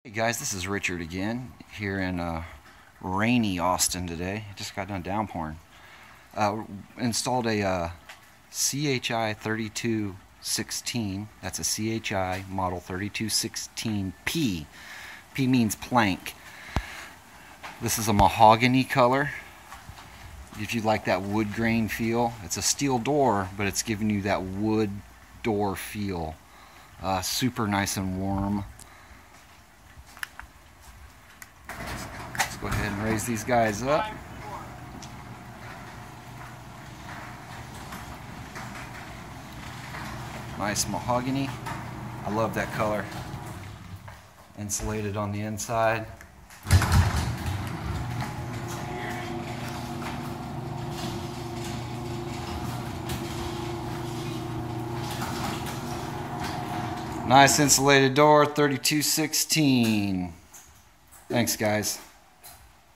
Hey guys, this is Richard again here in rainy Austin today. It just got done downpouring. Installed a CHI 3216. That's a CHI model 3216P. P means plank. This is a mahogany color. If you like that wood grain feel, it's a steel door, but it's giving you that wood door feel. Super nice and warm. Go ahead and raise these guys up. Nice mahogany. I love that color. Insulated on the inside. Nice insulated door, 3216. Thanks guys.